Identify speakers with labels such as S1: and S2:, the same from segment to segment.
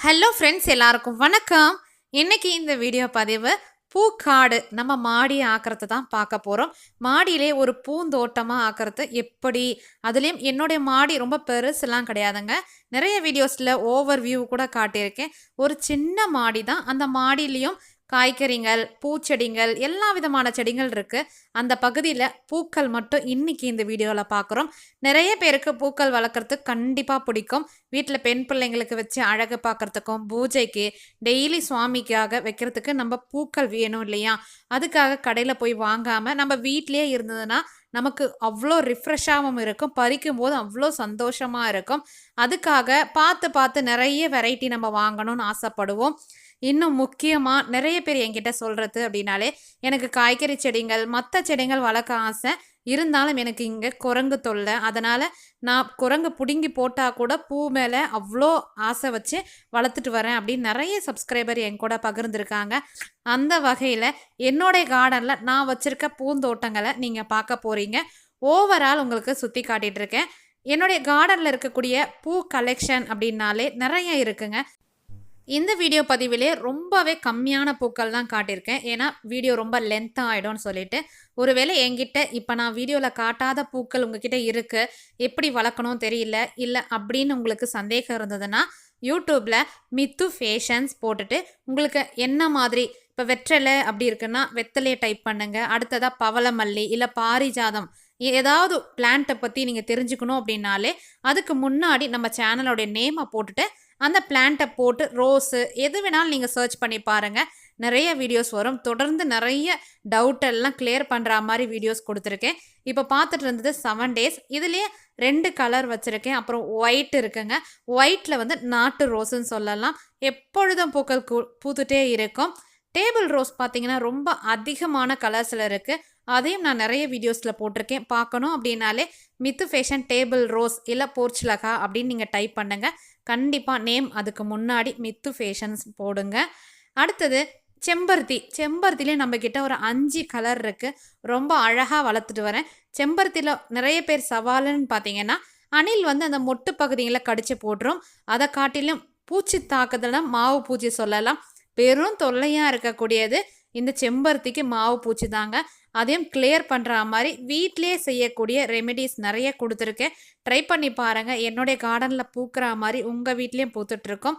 S1: Hello friends, எல்லாருக்கும் வணக்கம். இன்னைக்கு இந்த வீடியோ பதிவு பூக்காடு நம்ம மாடி ஆக்கிறது தான் பார்க்க போகிறோம். மாடியிலே ஒரு பூந்தோட்டமாக ஆக்கிறது எப்படி, அதுலேயும் என்னுடைய மாடி ரொம்ப பெருசுலாம் கிடையாதுங்க. நிறைய வீடியோஸில் ஓவர் வியூ கூட காட்டியிருக்கேன். ஒரு சின்ன மாடி தான். அந்த மாடியிலையும் காய்கறிகள், பூச்செடிகள், எல்லா விதமான செடிகள் இருக்குது. அந்த பகுதியில் பூக்கள் மட்டும் இன்னைக்கு இந்த வீடியோவில் பார்க்குறோம். நிறைய பேருக்கு பூக்கள் வளர்க்குறதுக்கு கண்டிப்பாக பிடிக்கும். வீட்டில் பெண் பிள்ளைங்களுக்கு வச்சு அழகு பார்க்குறதுக்கும், பூஜைக்கு, டெய்லி சுவாமிக்காக வைக்கிறதுக்கு நம்ம பூக்கள் வேணும் இல்லையா? அதுக்காக கடையில் போய் வாங்காமல் நம்ம வீட்டிலே இருந்ததுன்னா நமக்கு அவ்வளோ ரிஃப்ரெஷ்ஷாகவும் இருக்கும், பறிக்கும் போது அவ்வளோ சந்தோஷமாக இருக்கும். அதுக்காக பார்த்து பார்த்து நிறைய வெரைட்டி நம்ம வாங்கணும்னு ஆசைப்படுவோம். இன்னும் முக்கியமாக நிறைய பேர் என்கிட்ட சொல்கிறது அப்படின்னாலே, எனக்கு காய்கறி செடிகள், மற்ற செடிகள் வளர்க்க ஆசை, இருந்தாலும் எனக்கு இங்கே குரங்கு தொல்லை. அதனால் நான் குரங்கு பிடுங்கி போட்டால் கூட பூ மேலே அவ்வளோ ஆசை வச்சு வளர்த்துட்டு வரேன் அப்படின்னு நிறைய சப்ஸ்கிரைபர் என் கூட பகிர்ந்துருக்காங்க. அந்த வகையில் என்னுடைய கார்டனில் நான் வச்சுருக்க பூந்தோட்டங்களை நீங்கள் பார்க்க போகிறீங்க. ஓவரால் உங்களுக்கு சுற்றி காட்டிகிட்டு இருக்கேன். என்னுடைய கார்டனில் இருக்கக்கூடிய பூ கலெக்ஷன் அப்படின்னாலே நிறைய இருக்குங்க. இந்த வீடியோ பதிவிலே ரொம்பவே கம்மியான பூக்கள் தான் காட்டியிருக்கேன். ஏன்னா வீடியோ ரொம்ப லென்த்தாக ஆகிடும்னு சொல்லிட்டு. ஒருவேளை என்கிட்ட இப்போ நான் வீடியோவில் காட்டாத பூக்கள் உங்ககிட்ட இருக்குது, எப்படி வளர்க்கணும் தெரியல, இல்லை அப்படின்னு உங்களுக்கு சந்தேகம் இருந்ததுன்னா யூடியூப்பில் மித்து ஃபேஷன்ஸ் போட்டுட்டு உங்களுக்கு என்ன மாதிரி இப்போ வெற்றலை அப்படி இருக்குன்னா வெத்தலையை டைப் பண்ணுங்கள். அடுத்ததாக பவளமல்லி இல்லை பாரிஜாதம் ஏதாவது பிளான்ட்டை பற்றி நீங்கள் தெரிஞ்சுக்கணும் அப்படின்னாலே அதுக்கு முன்னாடி நம்ம சேனலோடைய நேமை போட்டுட்டு அந்த பிளான்ட்டை போட்டு ரோஸு எது வேணாலும் நீங்கள் சர்ச் பண்ணி பாருங்கள். நிறைய வீடியோஸ் வரும். தொடர்ந்து நிறைய டவுட்டெல்லாம் கிளியர் பண்ணுற மாதிரி வீடியோஸ் கொடுத்துருக்கேன். இப்போ பார்த்துட்டு இருந்தது 7 days. இதுலேயே 2 கலர் வச்சுருக்கேன். அப்புறம் ஒயிட் இருக்குங்க. ஒயிட்டில் வந்து நாட்டு ரோஸுன்னு சொல்லலாம். எப்பொழுதும் பூக்கள் பூத்துட்டே இருக்கும். டேபிள் ரோஸ் பார்த்தீங்கன்னா ரொம்ப அதிகமான கலர்ஸில் இருக்குது. அதையும் நான் நிறைய வீடியோஸில் போட்டிருக்கேன். பார்க்கணும் அப்படின்னாலே மித்து ஃபேஷன் டேபிள் ரோஸ் இல்லை போர்ச்சுலகா அப்படின்னு நீங்கள் டைப் பண்ணுங்கள். கண்டிப்பாக நேம் அதுக்கு முன்னாடி மித்து ஃபேஷன்ஸ் போடுங்க. அடுத்தது செம்பருத்திலே நம்மக்கிட்ட ஒரு 5 கலர் இருக்குது. ரொம்ப அழகாக வளர்த்துட்டு வரேன். செம்பருத்தியில் நிறைய பேர் சவாலுன்னு பார்த்தீங்கன்னா, அணில் வந்து அந்த மொட்டு பகுதிகளை கடிச்சு போட்டுரும். அதை காட்டிலும் பூச்சி தாக்குதல்னா மாவு பூச்சி சொல்லலாம். பெரும் தொல்லையாக இருக்கக்கூடியது இந்த செம்பருத்திக்கு மாவு பூச்சி தாங்க. அதையும் கிளியர் பண்ணுற மாதிரி வீட்டிலே செய்யக்கூடிய ரெமெடிஸ் நிறைய கொடுத்துருக்கேன். ட்ரை பண்ணி பாருங்கள். என்னுடைய கார்டனில் பூக்கிற மாதிரி உங்கள் வீட்லேயும் பூத்துட்ருக்கோம்.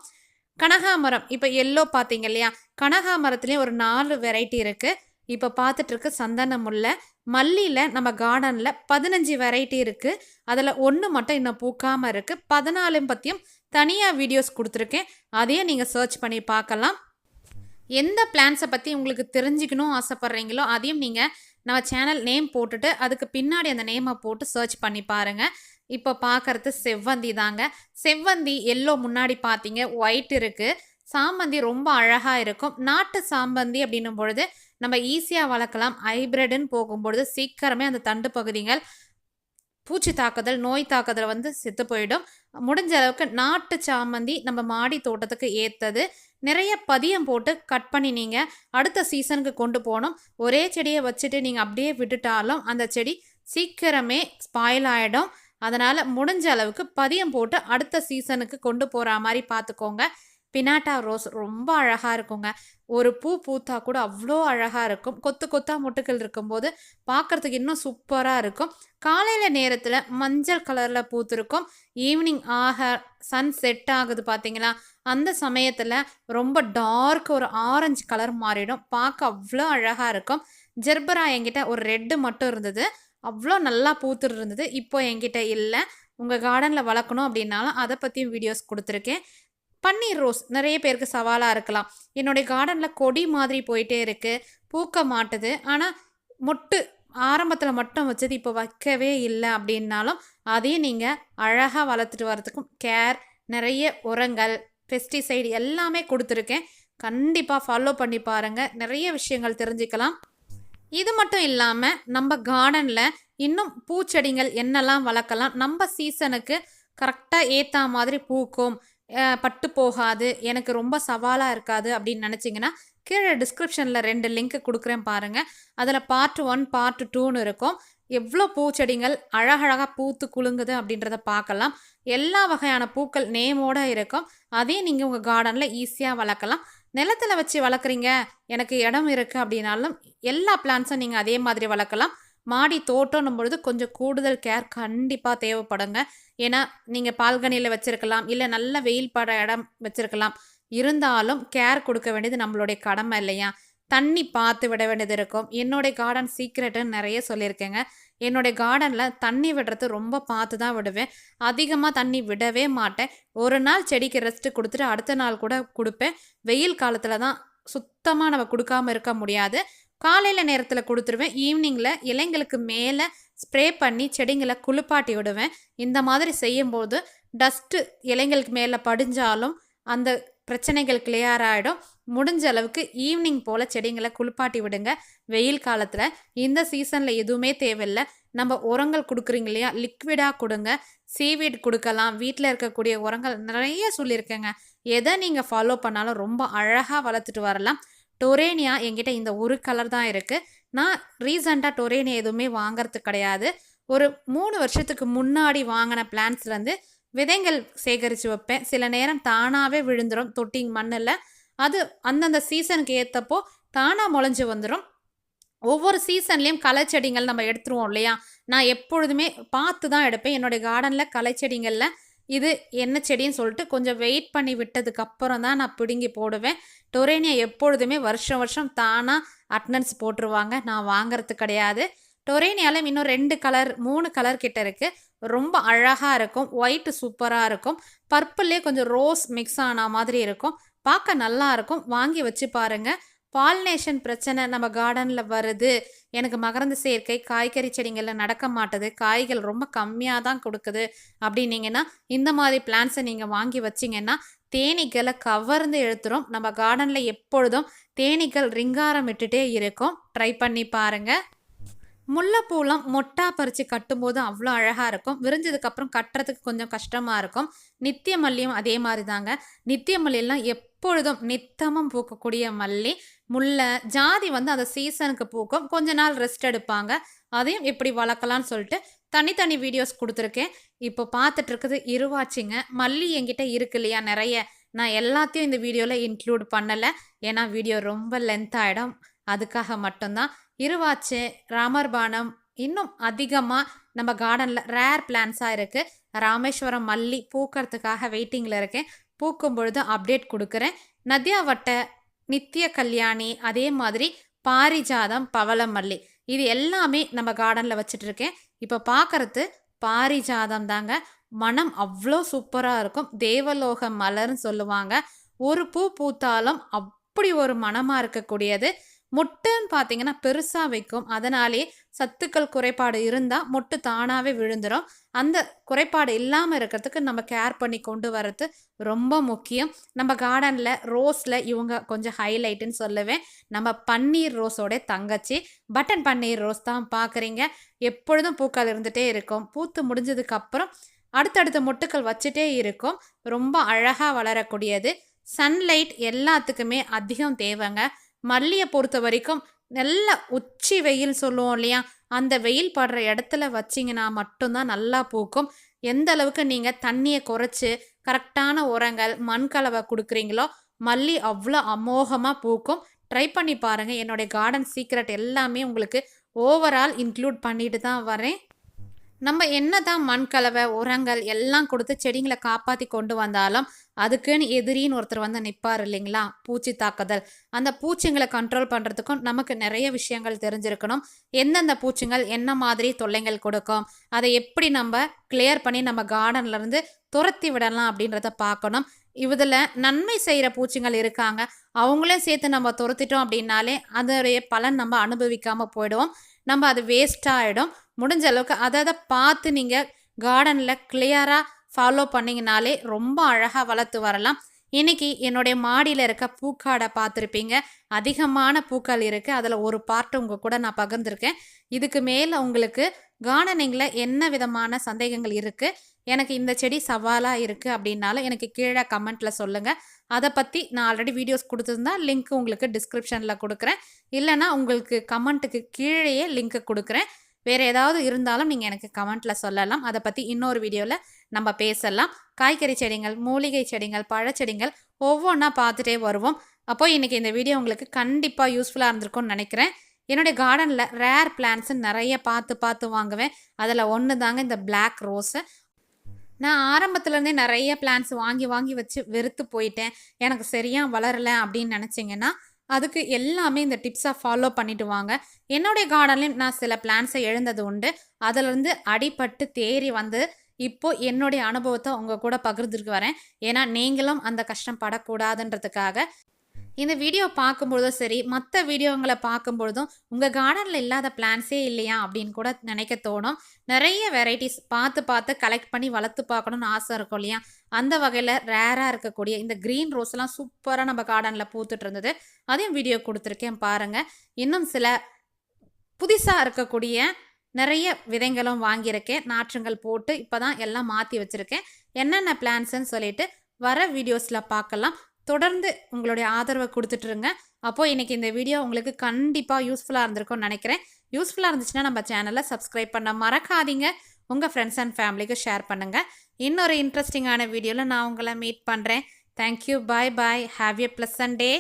S1: கனகாமரம் இப்போ எல்லோ பார்த்தீங்க இல்லையா? கனகாமரத்துலேயும் ஒரு 4 வெரைட்டி இருக்குது. இப்போ பார்த்துட்ருக்கு சந்தன முல்லை. மல்லியில் நம்ம கார்டனில் 15 வெரைட்டி இருக்குது. அதில் 1 மட்டும் இன்னும் பூக்காமல் இருக்குது. 14 பற்றியும் தனியாக வீடியோஸ் கொடுத்துருக்கேன். அதையும் நீங்கள் சர்ச் பண்ணி பார்க்கலாம். எந்த பிளான்ஸை பற்றி உங்களுக்கு தெரிஞ்சுக்கணும் ஆசைப்பட்றீங்களோ அதையும் நீங்கள் நம்ம சேனல் நேம் போட்டுட்டு அதுக்கு பின்னாடி அந்த நேமை போட்டு சர்ச் பண்ணி பாருங்கள். இப்போ பார்க்குறது செவ்வந்தி தாங்க. செவ்வந்தி எல்லோ முன்னாடி பார்த்தீங்க, ஒயிட் இருக்குது. சாமந்தி ரொம்ப அழகாக இருக்கும். நாட்டு சாம்பந்தி அப்படின்னும் பொழுது நம்ம ஈஸியாக வளர்க்கலாம். ஹைப்ரிட்னு போகும்பொழுது சீக்கிரமே அந்த தண்டு பகுதிகள் பூச்சி தாக்குதல், நோய் தாக்குதல் வந்து செத்து போயிடும். முடிஞ்ச அளவுக்கு நாட்டு சாமந்தி நம்ம மாடி தோட்டத்துக்கு ஏற்றது. நிறைய பதியம் போட்டு கட் பண்ணி நீங்கள் அடுத்த சீசனுக்கு கொண்டு போகணும். ஒரே செடியை வச்சுட்டு நீங்கள் அப்படியே விட்டுட்டாலும் அந்த செடி சீக்கிரமே ஸ்பாயில் ஆகிடும். அதனால் முடிஞ்ச அளவுக்கு பதியம் போட்டு அடுத்த சீசனுக்கு கொண்டு போகிற மாதிரி பார்த்துக்கோங்க. பினாட்டா ரோஸ் ரொம்ப அழகாக இருக்குங்க. ஒரு பூ பூத்தா கூட அவ்வளோ அழகாக இருக்கும். கொத்து கொத்தாக மொட்டுக்கள் இருக்கும்போது பார்க்குறதுக்கு இன்னும் சூப்பராக இருக்கும். காலையில் நேரத்தில் மஞ்சள் கலரில் பூத்துருக்கும். ஈவினிங் சன் செட் ஆகுது பார்த்தீங்களா? அந்த சமயத்தில் ரொம்ப டார்க் ஒரு ஆரஞ்சு கலர் மாறிடும். பார்க்க அவ்வளோ அழகாக இருக்கும். ஜெர்பரா என்கிட்ட ஒரு ரெட்டு மட்டும் இருந்தது. அவ்வளோ நல்லா பூத்துட்டு இருந்தது. இப்போ என்கிட்ட இல்லை. உங்கள் கார்டனில் வளர்க்கணும் அப்படின்னாலும் அதை பற்றியும் வீடியோஸ் கொடுத்துருக்கேன். பன்னீர் ரோஸ் நிறைய பேருக்கு சவாலாக இருக்கலாம். என்னுடைய கார்டனில் கொடி மாதிரி போயிட்டே இருக்குது, பூக்க மாட்டுது. ஆனால் மொட்டு ஆரம்பத்தில் மட்டும் வச்சது இப்போ வைக்கவே இல்லை அப்படின்னாலும் அதையும் நீங்கள் அழகாக வளர்த்துட்டு வரதுக்கும் நிறைய உரங்கள், பெஸ்டிசைடு எல்லாமே கொடுத்துருக்கேன். கண்டிப்பாக ஃபாலோ பண்ணி பாருங்கள். நிறைய விஷயங்கள் தெரிஞ்சுக்கலாம். இது மட்டும் இல்லாமல் நம்ம கார்டனில் இன்னும் பூச்செடிகள் என்னெல்லாம் வளர்க்கலாம், நம்ம சீசனுக்கு கரெக்டாக ஏற்ற மாதிரி பூக்கும், பட்டு போகாது, எனக்கு ரொம்ப சவாலாக இருக்காது அப்படின்னு நினச்சிங்கன்னா கீழே டிஸ்கிரிப்ஷனில் 2 லிங்க் கொடுக்குறேன் பாருங்கள். அதில் பார்ட் 1 பார்ட் 2ன்னு இருக்கும். எவ்வளோ பூச்செடிகள் அழகழகாக பூத்து குலுங்குது அப்படின்றத பார்க்கலாம். எல்லா வகையான பூக்கள் நேமோட இருக்கும். அதையும் நீங்கள் உங்கள் கார்டனில் ஈஸியாக வளர்க்கலாம். நிலத்தில் வச்சு வளர்க்குறீங்க, எனக்கு இடம் இருக்குது அப்படின்னாலும் எல்லா பிளான்ஸும் நீங்கள் அதே மாதிரி வளர்க்கலாம். மாடி தோட்டம்னும் பொழுது கொஞ்சம் கூடுதல் கேர் கண்டிப்பாக தேவைப்படுங்க. ஏன்னா நீங்கள் பால்கனியில் வச்சுருக்கலாம், இல்லை நல்ல வெயில் பட இடம் வச்சுருக்கலாம். இருந்தாலும் கேர் கொடுக்க வேண்டியது நம்மளுடைய கடமை இல்லையா? தண்ணி பார்த்து விட வேண்டியது இருக்கும். என்னுடைய கார்டன் சீக்ரெட்டுன்னு நிறைய சொல்லியிருக்கேங்க. என்னுடைய கார்டனில் தண்ணி விடுறது ரொம்ப பார்த்து தான் விடுவேன். அதிகமாக தண்ணி விடவே மாட்டேன். ஒரு நாள் செடிக்கு ரெஸ்ட்டு கொடுத்துட்டு அடுத்த நாள் கூட கொடுப்பேன். வெயில் காலத்தில் தான் சுத்தமாக நம்ம கொடுக்காமல் இருக்க முடியாது. காலையில் நேரத்தில் கொடுத்துருவேன். ஈவினிங்கில் இலைங்களுக்கு மேலே ஸ்ப்ரே பண்ணி செடிங்களை குளிப்பாட்டி விடுவேன். இந்த மாதிரி செய்யும்போது டஸ்ட்டு இலைங்களுக்கு மேலே படிஞ்சாலும் அந்த பிரச்சனைகள் கிளியர் ஆகிடும். முடிஞ்ச அளவுக்கு ஈவினிங் போல் செடிங்களை குளிப்பாட்டி விடுங்க. வெயில் காலத்தில் இந்த சீசனில் எதுவுமே தேவையில்லை. நம்ம உரங்கள் கொடுக்குறீங்க இல்லையா, லிக்விடாக கொடுங்க. சீவீட் கொடுக்கலாம். வீட்டில் இருக்கக்கூடிய உரங்கள் நிறைய சொல்லியிருக்கேங்க. எதை நீங்கள் ஃபாலோ பண்ணாலும் ரொம்ப அழகாக வளர்த்துட்டு வரலாம். டொரேனியா என்கிட்ட இந்த ஒரு கலர் தான் இருக்குது. நான் ரீசண்டாக டொரேனியா எதுவுமே வாங்கிறது கிடையாது. ஒரு 3 வருஷத்துக்கு முன்னாடி வாங்கின பிளான்ஸ்லேருந்து விதைகள் சேகரித்து வைப்பேன். சில நேரம் தானாகவே விழுந்துடும் தொட்டிங் மண்ணில். அது அந்தந்த சீசனுக்கு ஏற்றப்போ தானாக முளைஞ்சி வந்துடும். ஒவ்வொரு சீசன்லேயும் களைச்செடிகள் நம்ம எடுத்துருவோம் இல்லையா, நான் எப்பொழுதுமே பார்த்து தான் எடுப்பேன். என்னுடைய கார்டனில் களைச்செடிகளில் இது என்ன செடின்னு சொல்லிட்டு கொஞ்சம் வெயிட் பண்ணி விட்டதுக்கப்புறம் தான் நான் பிடுங்கி போடுவேன். டொரேனியா எப்பொழுதுமே வருஷம் வருஷம் தானாக அட்டனன்ஸ் போட்டுருவாங்க. நான் வாங்கிறது கிடையாது. டொரேனியாவில் இன்னும் 2 கலர் 3 கலர் கிட்ட இருக்குது. ரொம்ப அழகாக இருக்கும். ஒயிட்டு சூப்பராக இருக்கும். பர்பிள்லே கொஞ்சம் ரோஸ் மிக்ஸ் ஆன மாதிரி இருக்கும். பார்க்க நல்லா இருக்கும். வாங்கி வச்சு பாருங்கள். பாலினேஷன் பிரச்சனை நம்ம கார்டனில் வருது, எனக்கு மகரந்த சேர்க்கை காய்கறி செடிங்களில் நடக்க மாட்டுது, காய்கள் ரொம்ப கம்மியாக தான் கொடுக்குது அப்படின்னீங்கன்னா இந்த மாதிரி பிளான்ஸை நீங்கள் வாங்கி வச்சிங்கன்னா தேனீக்களை கவர்ந்து இழுத்துரும். நம்ம கார்டனில் எப்பொழுதும் தேனீக்கள் ரிங்காரம் விட்டுட்டே இருக்கும். ட்ரை பண்ணி பாருங்கள். முல்லைப்பூலாம் மொட்டா பறித்து கட்டும்போது அவ்வளோ அழகாக இருக்கும். விரிஞ்சதுக்கப்புறம் கட்டுறதுக்கு கொஞ்சம் கஷ்டமாக இருக்கும். நித்திய மல்லியும் அதே மாதிரி தாங்க. நித்திய மல்லியெல்லாம் எப்பொழுதும் நித்தமும் பூக்கக்கூடிய மல்லி. முல்லை ஜாதி வந்து அந்த சீசனுக்கு பூக்கும். கொஞ்ச நாள் ரெஸ்ட் எடுப்பாங்க. அதையும் எப்படி வளர்க்கலான்னு சொல்லிட்டு தனித்தனி வீடியோஸ் கொடுத்துருக்கேன். இப்போ பார்த்துட்டு இருக்குது இருவாச்சிங்க. மல்லி என்கிட்ட இருக்கு இல்லையா நிறைய. நான் எல்லாத்தையும் இந்த வீடியோவில் இன்க்ளூட் பண்ணலை, ஏன்னா வீடியோ ரொம்ப லென்த் ஆகிடும். அதுக்காக மட்டும்தான். இருவாச்சு, ராமர்பானம், இன்னும் அதிகமாக நம்ம கார்டனில் ரேர் பிளான்ஸாக இருக்குது. ராமேஸ்வரம் மல்லி பூக்கிறதுக்காக வெயிட்டிங்கில் இருக்கேன். பூக்கும் பொழுது அப்டேட் கொடுக்குறேன். நதியாவட்டை, நித்திய கல்யாணி, அதே மாதிரி பாரிஜாதம், பவள மல்லி, இது எல்லாமே நம்ம கார்டனில் வச்சுட்ருக்கேன். இப்போ பார்க்குறது பாரிஜாதம் தாங்க. மனம் அவ்வளோ சூப்பராக இருக்கும். தேவலோக மலர்னு சொல்லுவாங்க. ஒரு பூ பூத்தாலும் அப்படி ஒரு மனமாக இருக்கக்கூடியது. மொட்டுன்னு பார்த்தீங்கன்னா பெருசாக வைக்கும். அதனாலே சத்துக்கள் குறைபாடு இருந்தால் மொட்டு தானாகவே விழுந்துடும். அந்த குறைபாடு இல்லாமல் இருக்கிறதுக்கு நம்ம கேர் பண்ணி கொண்டு வரது ரொம்ப முக்கியம். நம்ம கார்டனில் ரோஸில் இவங்க கொஞ்சம் ஹைலைட்டுன்னு சொல்லுவேன். நம்ம பன்னீர் ரோஸோட தங்கச்சி பட்டன் பன்னீர் ரோஸ் தான் பார்க்குறீங்க. எப்பொழுதும் பூக்கள் இருந்துகிட்டே இருக்கும். பூத்து முடிஞ்சதுக்கப்புறம் அடுத்தடுத்த மொட்டுக்கள் வச்சுட்டே இருக்கும். ரொம்ப அழகாக வளரக்கூடியது. சன்லைட் எல்லாத்துக்குமே அதிகம் தேவைங்க. மல்லியை பொறுத்த வரைக்கும் நல்ல உச்சி வெயில் சொல்லுவோம் இல்லையா, அந்த வெயில் படுற இடத்துல வச்சிங்கன்னா மட்டும்தான் நல்லா பூக்கும். எந்த அளவுக்கு நீங்கள் தண்ணியை குறைச்சி கரெக்டான உரங்கள் மண்கலவை கொடுக்குறீங்களோ மல்லி அவ்வளோ அமோகமாக பூக்கும். ட்ரை பண்ணி பாருங்கள். என்னுடைய கார்டன் சீக்ரெட் எல்லாமே உங்களுக்கு ஓவரால் இன்க்ளூட் பண்ணிட்டு தான் வரேன். நம்ம என்ன தான் மண்கலவை உரங்கள் எல்லாம் கொடுத்து செடிங்களை காப்பாற்றி கொண்டு வந்தாலும் அதுக்குன்னு எதிரின்னு ஒருத்தர் வந்து நிற்பார் இல்லைங்களா, பூச்சி தாக்குதல். அந்த பூச்சிங்களை கண்ட்ரோல் பண்ணுறதுக்கும் நமக்கு நிறைய விஷயங்கள் தெரிஞ்சிருக்கணும். எந்தெந்த பூச்சிகள் என்ன மாதிரி தொல்லைகள் கொடுக்கும், அதை எப்படி நம்ம கிளியர் பண்ணி நம்ம கார்டன்லேருந்து துரத்தி விடலாம் அப்படின்றத பார்க்கணும். இதில் நன்மை செய்கிற பூச்சிகள் இருக்காங்க, அவங்களையும் சேர்த்து நம்ம துரத்திட்டோம் அப்படின்னாலே அதோடைய பலன் நம்ம அனுபவிக்காமல் போயிடுவோம். நம்ம அது வேஸ்ட்டாக ஆகிடும். முடிஞ்ச அளவுக்கு அதை பார்த்து நீங்கள் கார்டனில் கிளியராக ஃபாலோ பண்ணிங்கனாலே ரொம்ப அழகாக வளர்த்து வரலாம். இன்றைக்கி என்னுடைய மாடியில் இருக்க பூக்காடை பார்த்துருப்பீங்க. அதிகமான பூக்கள் இருக்குது. அதில் ஒரு பார்ட்டு உங்கள் கூட நான் பகிர்ந்துருக்கேன். இதுக்கு மேலே உங்களுக்கு கார்டனிங்கில் என்ன விதமான சந்தேகங்கள் இருக்குது, எனக்கு இந்த செடி சவாலாக இருக்குது அப்படின்னாலும் எனக்கு கீழே கமெண்ட்டில் சொல்லுங்கள். அதை பற்றி நான் ஆல்ரெடி வீடியோஸ் கொடுத்துருந்தா லிங்க் உங்களுக்கு டிஸ்கிரிப்ஷனில் கொடுக்குறேன். இல்லைனா உங்களுக்கு கமெண்ட்டுக்கு கீழேயே லிங்க்கு கொடுக்குறேன். வேறு ஏதாவது இருந்தாலும் நீங்கள் எனக்கு கமெண்ட்டில் சொல்லலாம். அதை பற்றி இன்னொரு வீடியோவில் நம்ம பேசலாம். காய்கறி செடிகள், மூலிகை செடிகள், பழச்செடிகள் ஒவ்வொன்றா பார்த்துட்டே வருவோம். அப்போ இன்றைக்கி இந்த வீடியோ உங்களுக்கு கண்டிப்பாக யூஸ்ஃபுல்லாக இருந்திருக்கும்னு நினைக்கிறேன். என்னுடைய கார்டனில் ரேர் பிளான்ட்ஸு நிறைய பார்த்து வாங்குவேன். அதில் ஒன்று தாங்க இந்த பிளாக் ரோஸு. நான் ஆரம்பத்துலேருந்தே நிறைய பிளான்ட்ஸ் வாங்கி வச்சு வெறுத்து போயிட்டேன். எனக்கு சரியாக வளரலை அப்படின்னு நினச்சிங்கன்னா அதுக்கு எல்லாமே இந்த டிப்ஸை ஃபாலோ பண்ணிட்டு வாங்க. என்னுடைய கார்டன்லேயும் நான் சில பிளான்ட்ஸை எழுந்தது உண்டு. அதிலிருந்து அடிபட்டு தேறி வந்து இப்போ என்னுடைய அனுபவத்தை உங்கள் கூட பகிர்ந்துட்டு வரேன். ஏன்னா நீங்களும் அந்த கஷ்டம் படக்கூடாதுன்றதுக்காக. இந்த வீடியோ பார்க்கும்பொழுதும் சரி, மற்ற வீடியோங்களை பார்க்கும்பொழுதும் உங்கள் கார்டனில் இல்லாத பிளான்ஸே இல்லையா அப்படின்னு கூட நினைக்க தோணும். நிறைய வெரைட்டிஸ் பார்த்து கலெக்ட் பண்ணி வளர்த்து பார்க்கணுன்னு ஆசை இருக்கும் இல்லையா? அந்த வகையில் ரேராக இருக்கக்கூடிய இந்த க்ரீன் ரோஸ்லாம் சூப்பராக நம்ம கார்டனில் பூத்துட்டு இருந்தது. அதையும் வீடியோ கொடுத்துருக்கேன் பாருங்கள். இன்னும் சில புதுசாக இருக்கக்கூடிய நிறைய விதைங்களும் வாங்கியிருக்கேன். நாற்றுங்கள் போட்டு இப்போ தான் எல்லாம் மாற்றி வச்சுருக்கேன். என்னென்ன பிளான்ஸுன்னு சொல்லிட்டு வர வீடியோஸில் பார்க்கலாம். தொடர்ந்து உங்களுடைய ஆதரவை கொடுத்துட்ருங்க. அப்போது இன்றைக்கி இந்த வீடியோ உங்களுக்கு கண்டிப்பாக யூஸ்ஃபுல்லாக இருந்திருக்கும்னு நினைக்கிறேன். யூஸ்ஃபுல்லாக இருந்துச்சுன்னா நம்ம சேனலை சப்ஸ்கிரைப் பண்ண மறக்காதீங்க. உங்கள் ஃப்ரெண்ட்ஸ் அண்ட் ஃபேமிலிக்கு ஷேர் பண்ணுங்கள். இன்னொரு இன்ட்ரெஸ்டிங்கான வீடியோவில் நான் உங்களை மீட் பண்ணுறேன். Thank you. Bye. Have a pleasant day.